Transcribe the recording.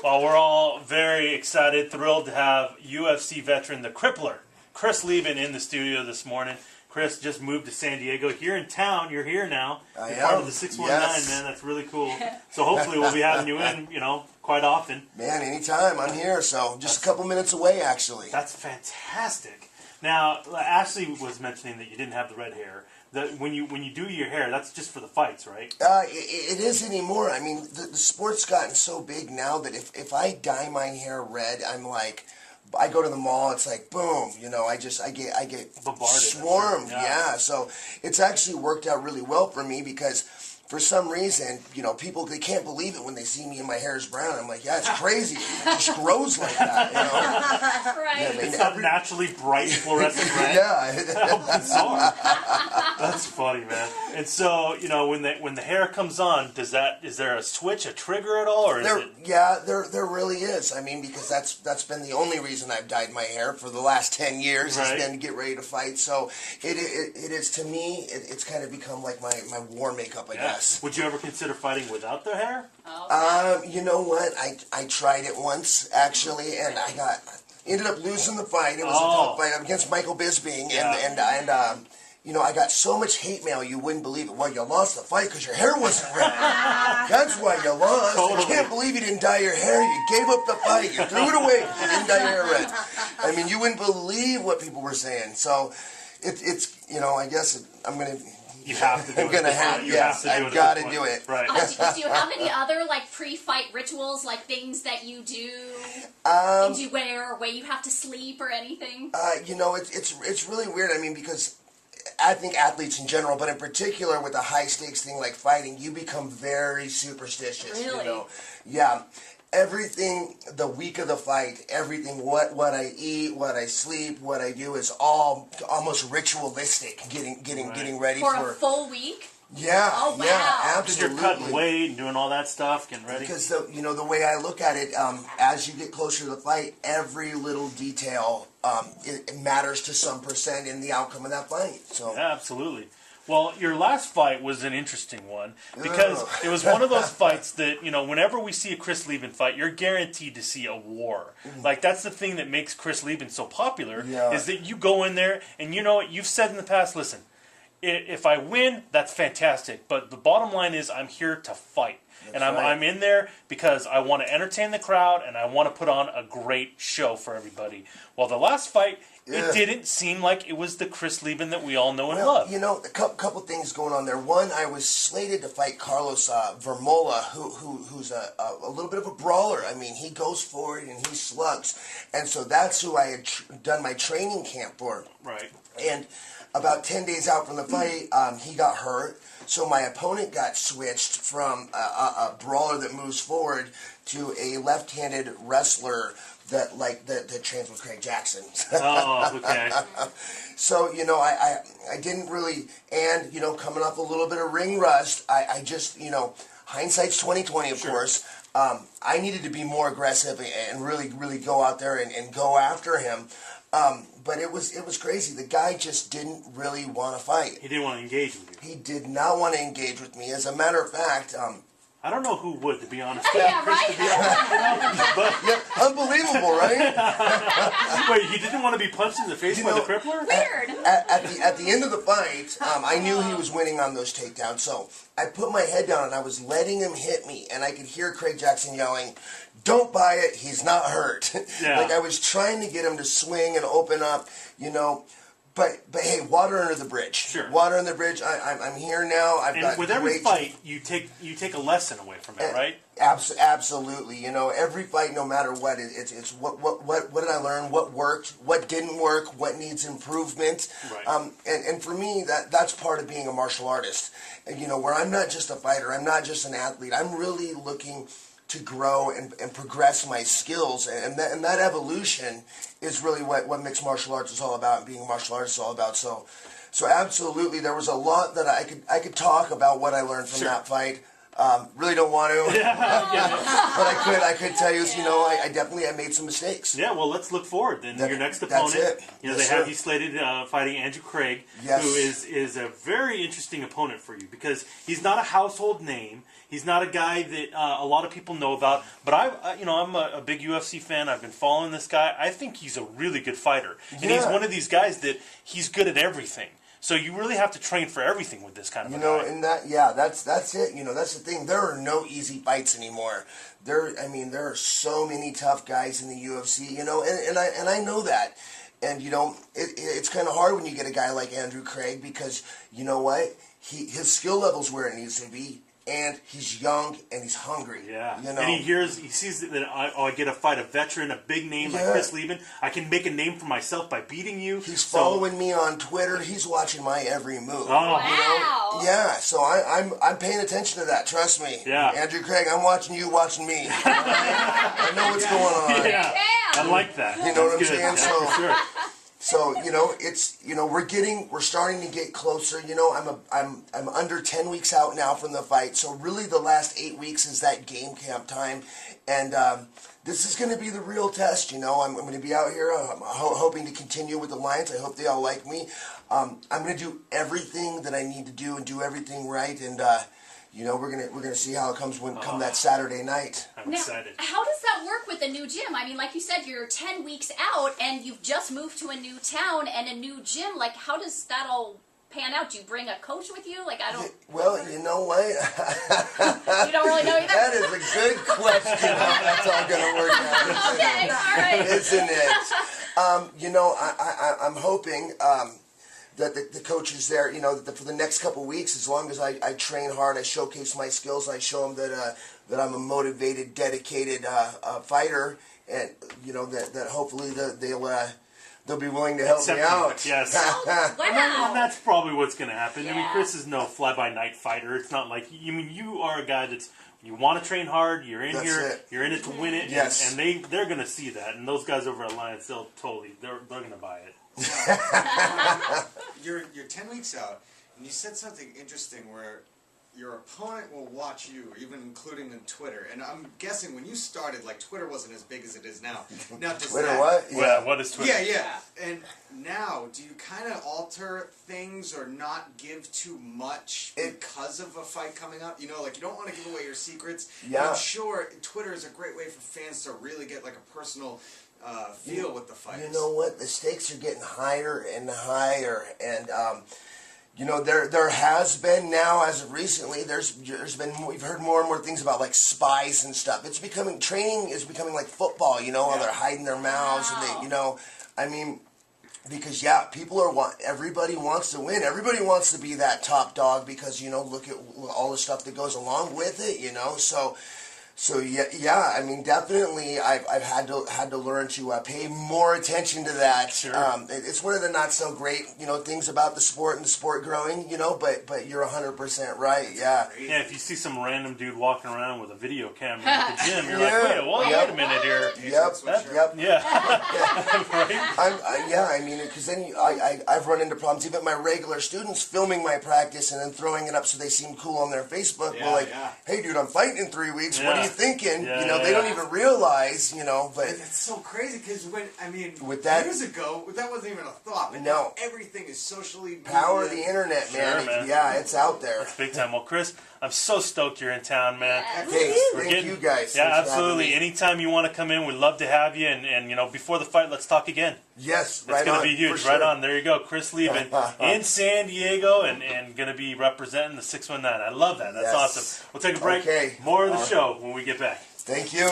Well, we're all very excited, thrilled to have UFC veteran, the Crippler, Chris Leben, in the studio this morning. Chris just moved to San Diego. Here in town, you're here now. You're part of the 619, man. That's really cool. So hopefully we'll be having you in, quite often. Man, anytime. I'm here, so just a couple minutes away, actually. That's fantastic. Now, Ashley was mentioning that you didn't have the red hair. When you do your hair, that's just for the fights, right? It is anymore. I mean, the sport's gotten so big now that if I dye my hair red, I'm like, I go to the mall, it's like boom, I get bombarded, swarmed. Yeah, so it's actually worked out really well for me because for some reason, people, they can't believe it when they see me and my hair is brown. I'm like, yeah, it's crazy. It just grows like that, Right. Yeah, it's not naturally bright fluorescent red. Yeah. How bizarre. That's funny, man. And so, when the hair comes on, is there a switch, a trigger at all, or is it? Yeah, there really is. I mean, because that's been the only reason I've dyed my hair for the last 10 years right. has been to get ready to fight. So it is, to me, it's kind of become like my war makeup, I guess. Would you ever consider fighting without the hair? You know what? I tried it once, actually, and I ended up losing the fight. It was a tough fight against Michael Bisping, and I got so much hate mail you wouldn't believe it. Well, you lost the fight because your hair wasn't red. That's why you lost. Totally. I can't believe you didn't dye your hair. You gave up the fight. You threw it away. You didn't dye your hair red. I mean, you wouldn't believe what people were saying. So it's I guess I'm going to... You have to do it. I'm going to have, yes, I've got to do it. Right. Do you have any other pre-fight rituals, things that you do, things you wear, or way you have to sleep or anything? It's really weird. I mean, because I think athletes in general, but in particular with a high stakes thing like fighting, you become very superstitious. Really? Yeah. Everything the week of the fight, everything, what I eat, what I sleep, what I do is all almost ritualistic. Getting ready for a full week. Yeah. Oh wow. Yeah, absolutely. Because you're cutting weight and doing all that stuff, getting ready. Because the way I look at it, as you get closer to the fight, every little detail it matters to some percent in the outcome of that fight. So yeah, absolutely. Well, your last fight was an interesting one because it was one of those fights that, whenever we see a Chris Leben fight, you're guaranteed to see a war. That's the thing that makes Chris Leben so popular is that you go in there and you've said in the past, listen, if I win, that's fantastic. But the bottom line is I'm here to fight. And I'm in there because I want to entertain the crowd and I want to put on a great show for everybody. Well, the last fight, it didn't seem like it was the Chris Leben that we all know and love. A couple things going on there. One, I was slated to fight Carlos Vermola, who's a little bit of a brawler. I mean, he goes forward and he slugs. And so that's who I had done my training camp for. Right. And about 10 days out from the fight, he got hurt. So my opponent got switched from a brawler that moves forward to a left-handed wrestler that trains with Craig Jackson. Oh, okay. So, I didn't really, and, coming off a little bit of ring rust, I just, hindsight's 20/20, of course. I needed to be more aggressive and really, really go out there and go after him. But it was crazy. The guy just didn't really want to fight. He didn't want to engage with you. He did not want to engage with me. As a matter of fact, I don't know who would, to be honest. Yeah, right? but unbelievable, right? Wait, he didn't want to be punched in the face by the crippler? Weird. At the end of the fight, I knew he was winning on those takedowns, so I put my head down and I was letting him hit me, and I could hear Craig Jackson yelling, "Don't buy it, he's not hurt." Yeah. I was trying to get him to swing and open up, But hey, water under the bridge. Sure. Water under the bridge. I'm here now. With every fight, you take a lesson away from it, right? Absolutely. Every fight, no matter what, it's what did I learn? What worked? What didn't work? What needs improvement? Right. And for me, that's part of being a martial artist. Where I'm not just a fighter. I'm not just an athlete. I'm really looking to grow and progress my skills, and that evolution is really what mixed martial arts is all about, and being a martial artist is all about. So absolutely, there was a lot that I could talk about what I learned from that fight. Really don't want to. Yeah, But I could tell you, I definitely made some mistakes. Yeah, well, let's look forward. Then your next opponent, that's it. they have you slated fighting Andrew Craig, Yes. who is a very interesting opponent for you because he's not a household name. He's not a guy that a lot of people know about. But I'm a big UFC fan. I've been following this guy. I think he's a really good fighter, and he's one of these guys that he's good at everything. So you really have to train for everything with this kind of a guy. And that's it. That's the thing. There are no easy fights anymore. There are so many tough guys in the UFC. And I know that. And it's kind of hard when you get a guy like Andrew Craig because you know what? His skill level's where it needs to be. And he's young and he's hungry. Yeah. And he sees that I get to fight a veteran, a big name like Chris Leben. I can make a name for myself by beating you. He's following me on Twitter. He's watching my every move. Oh, wow. Yeah. So I'm paying attention to that. Trust me. Yeah. Andrew Craig, I'm watching you, watching me. I know what's going on. Yeah. I like that. You know what I'm saying? Yeah, for sure. So we're starting to get closer. I'm under 10 weeks out now from the fight. So really, the last 8 weeks is that game camp time, and this is going to be the real test. I'm going to be out here. I'm hoping to continue with the Lions. I hope they all like me. I'm going to do everything that I need to do and do everything right, and we're gonna see how it comes come that Saturday night. I'm excited. How does that work with the new gym? I mean, like you said, you're 10 weeks out and you've just moved to a new town and a new gym. Like, how does that all pan out? Do you bring a coach with you? Like, I don't... Well, you know what? You don't really know either? That is a good question how that's all going to work out. Okay, all right. Isn't it? I'm hoping... that the coach is there, that for the next couple of weeks, as long as I train hard, I showcase my skills, I show them that I'm a motivated, dedicated fighter, and that hopefully they'll be willing to help me out. Yes. Oh, wow. And that's probably what's going to happen. Yeah. I mean, Chris is no fly-by-night fighter. It's not like you are a guy that's. You want to train hard. You're in You're in it to win it. Yes. And they're going to see that. And those guys over at Alliance, they're going to buy it. You're 10 weeks out, and you said something interesting where your opponent will watch you, even including on Twitter. And I'm guessing when you started, like, Twitter wasn't as big as it is now. Now, does Twitter that, what? Yeah. What is Twitter? Yeah. And now, do you kind of alter things or not give too much because of a fight coming up? You don't want to give away your secrets. Yeah. And I'm sure Twitter is a great way for fans to really get, like, a personal feel with the fights. You know what? The stakes are getting higher and higher, and there has been now, as of recently, there's been, we've heard more and more things about like spies and stuff. Training is becoming like football. How they're hiding their mouths and they, because everybody wants to win. Everybody wants to be that top dog because look at all the stuff that goes along with it. So yeah. I mean, definitely, I've had to learn to pay more attention to that. Sure. It's one of the not so great things about the sport and the sport growing. But you're 100% right. Yeah. Yeah. If you see some random dude walking around with a video camera at the gym, you're like, wait a minute here. Yep. Yeah. Right. Because then I've run into problems. Even my regular students filming my practice and then throwing it up so they seem cool on their Facebook. Yeah, We're hey, dude, I'm fighting in 3 weeks. Yeah. What are you thinking? Yeah, they don't even realize, but it's so crazy because with that, years ago, that wasn't even a thought. But no, now everything is socially power of the internet, man. Sure, man. Yeah, it's out there. That's big time. Well, Chris, I'm so stoked you're in town, man. Thanks. Thank you guys. Yeah, Thanks for having absolutely. me. Anytime you want to come in, we'd love to have you. And before the fight, let's talk again. Yes, It's going to be huge. Right on. There you go. Chris Leben in San Diego and going to be representing the 619. I love that. That's awesome. We'll take a break. Okay. More of the show when we get back. Thank you.